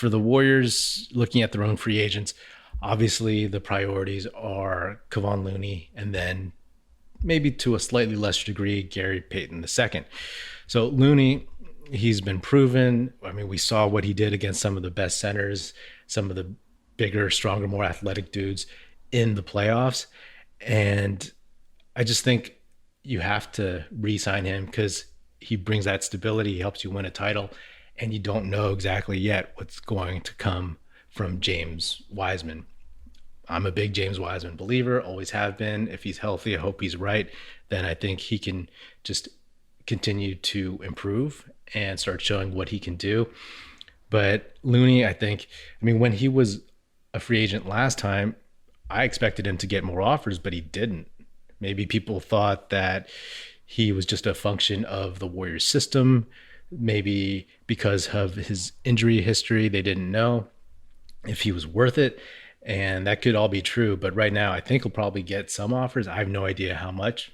for the Warriors, looking at their own free agents, obviously the priorities are Kevon Looney and then maybe to a slightly lesser degree, Gary Payton II. So Looney, he's been proven. I mean, we saw what he did against some of the best centers, some of the bigger, stronger, more athletic dudes in the playoffs. And I just think you have to re-sign him because he brings that stability. He helps you win a title, and you don't know exactly yet what's going to come from James Wiseman. I'm a big James Wiseman believer, always have been. If he's healthy, I hope he's right. Then I think he can just continue to improve and start showing what he can do. But Looney, I mean, when he was a free agent last time, I expected him to get more offers, but he didn't. Maybe people thought that he was just a function of the Warriors system. Maybe because of his injury history, they didn't know if he was worth it. And that could all be true. But right now, I think he'll probably get some offers. I have no idea how much.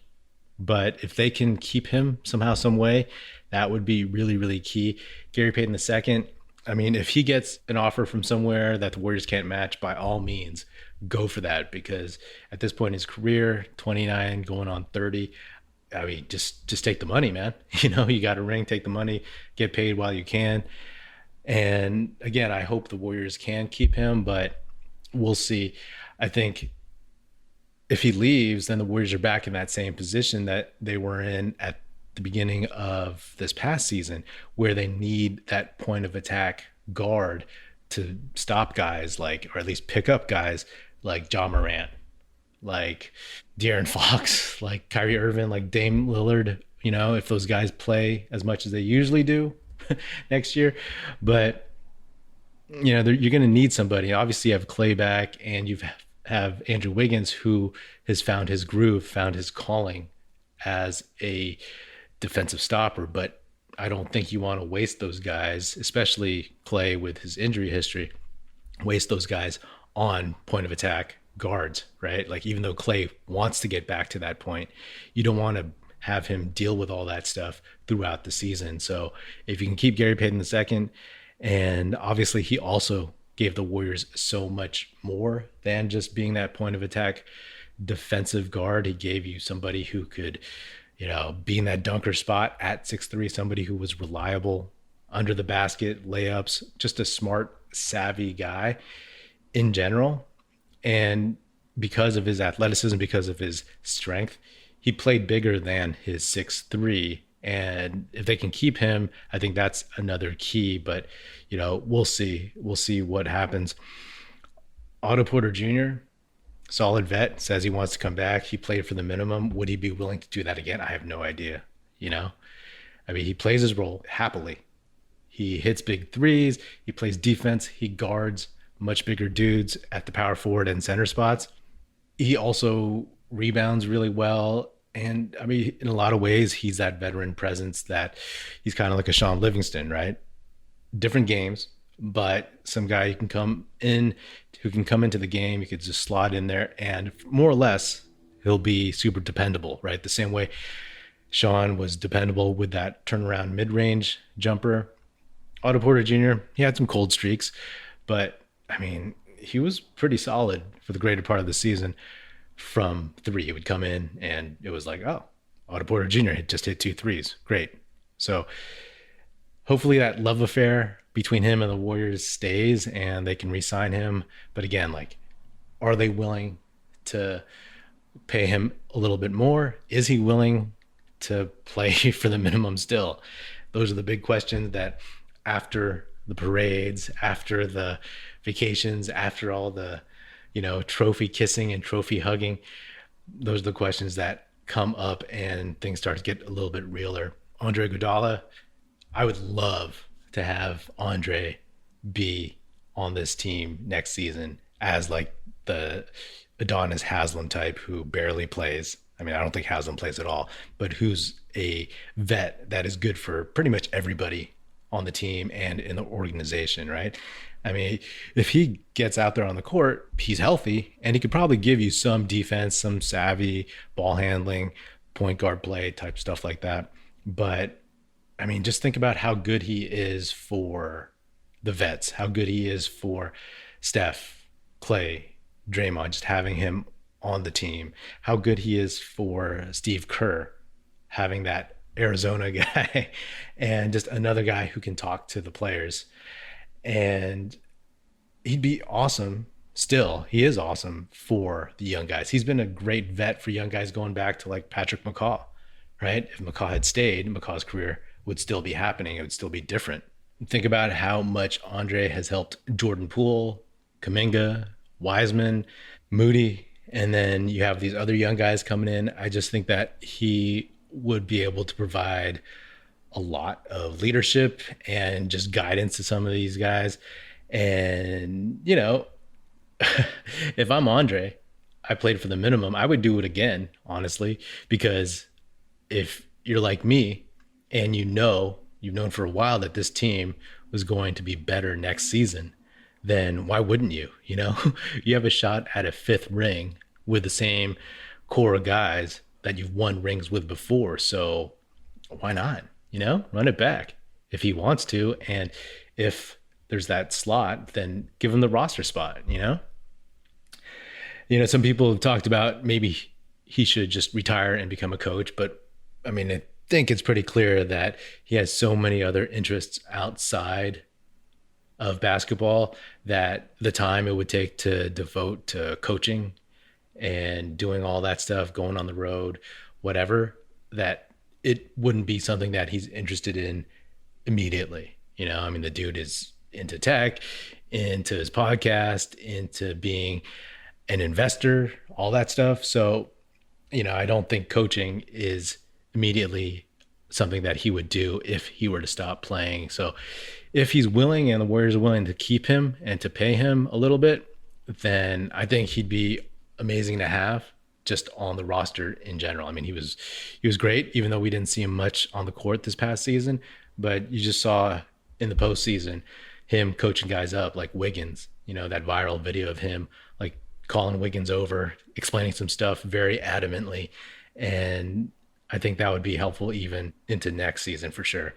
But if they can keep him somehow, some way, that would be really, really key. Gary Payton II, I mean, if he gets an offer from somewhere that the Warriors can't match, by all means, go for that. Because at this point in his career, 29, going on 30, I mean, just take the money, man. You got a ring, take the money, get paid while you can. And again, I hope the Warriors can keep him, but we'll see. I think if he leaves, then the Warriors are back in that same position that they were in at the beginning of this past season, where they need that point of attack guard to stop guys like, or at least pick up guys like Ja Morant, like De'Aaron Fox, like Kyrie Irving, like Dame Lillard, if those guys play as much as they usually do next year. But, you're going to need somebody. Obviously, you have Clay back, and you have Andrew Wiggins, who has found his groove, found his calling as a defensive stopper. But I don't think you want to waste those guys, especially Clay with his injury history, waste those guys on point of attack guards, right? Like, even though Clay wants to get back to that point, you don't want to have him deal with all that stuff throughout the season. So if you can keep Gary Payton II, and obviously he also gave the Warriors so much more than just being that point of attack defensive guard. He gave you somebody who could, be in that dunker spot at 6'3", somebody who was reliable under the basket, layups, just a smart, savvy guy in general. And because of his athleticism, because of his strength, he played bigger than his 6'3". And if they can keep him, I think that's another key. But, we'll see. We'll see what happens. Otto Porter Jr., solid vet, says he wants to come back. He played for the minimum. Would he be willing to do that again? I have no idea. I mean, he plays his role happily. He hits big threes. He plays defense. He guards much bigger dudes at the power forward and center spots. He also rebounds really well. And I mean, in a lot of ways, he's that veteran presence that he's kind of like a Sean Livingston, right? Different games, but some guy who can come into the game. You could just slot in there, and more or less, he'll be super dependable, right? The same way Sean was dependable with that turnaround mid-range jumper. Otto Porter Jr., he had some cold streaks, but I mean, he was pretty solid for the greater part of the season. From three, he would come in and it was like, oh, Otto Porter Jr. had just hit 2 threes. Great. So hopefully that love affair between him and the Warriors stays and they can re-sign him. But again, like, are they willing to pay him a little bit more? Is he willing to play for the minimum still? Those are the big questions that after the parades, after the vacations, after all the trophy kissing and trophy hugging, those are the questions that come up and things start to get a little bit realer. Andre Iguodala, I would love to have Andre be on this team next season as like the Adonis Haslam type who barely plays. I mean, I don't think Haslam plays at all, but who's a vet that is good for pretty much everybody on the team and in the organization, right? I mean, if he gets out there on the court, he's healthy, and he could probably give you some defense, some savvy ball handling, point guard play type stuff like that. But I mean, just think about how good he is for the vets, how good he is for Steph, Clay, Draymond, just having him on the team, how good he is for Steve Kerr, having that Arizona guy, and just another guy who can talk to the players. And he'd be awesome. Still, he is awesome for the young guys. He's been a great vet for young guys going back to like Patrick McCaw, right? If McCaw had stayed, McCaw's career would still be happening. It would still be different. Think about how much Andre has helped Jordan Poole, Kaminga, Wiseman, Moody, and then you have these other young guys coming in. I just think that he would be able to provide a lot of leadership and just guidance to some of these guys. And, if I'm Andre, I played for the minimum, I would do it again, honestly, because if you're like me and you've known for a while that this team was going to be better next season, then why wouldn't you? You have a shot at a fifth ring with the same core of guys that you've won rings with before. So why not? Run it back if he wants to. And if there's that slot, then give him the roster spot. Some people have talked about maybe he should just retire and become a coach. But I mean, I think it's pretty clear that he has so many other interests outside of basketball that the time it would take to devote to coaching and doing all that stuff, going on the road, whatever, that it wouldn't be something that he's interested in immediately. I mean, the dude is into tech, into his podcast, into being an investor, all that stuff. So, I don't think coaching is immediately something that he would do if he were to stop playing. So if he's willing and the Warriors are willing to keep him and to pay him a little bit, then I think he'd be amazing to have just on the roster in general. I mean, he was great, even though we didn't see him much on the court this past season, but you just saw in the postseason him coaching guys up like Wiggins, that viral video of him like calling Wiggins over, explaining some stuff very adamantly. And I think that would be helpful even into next season for sure.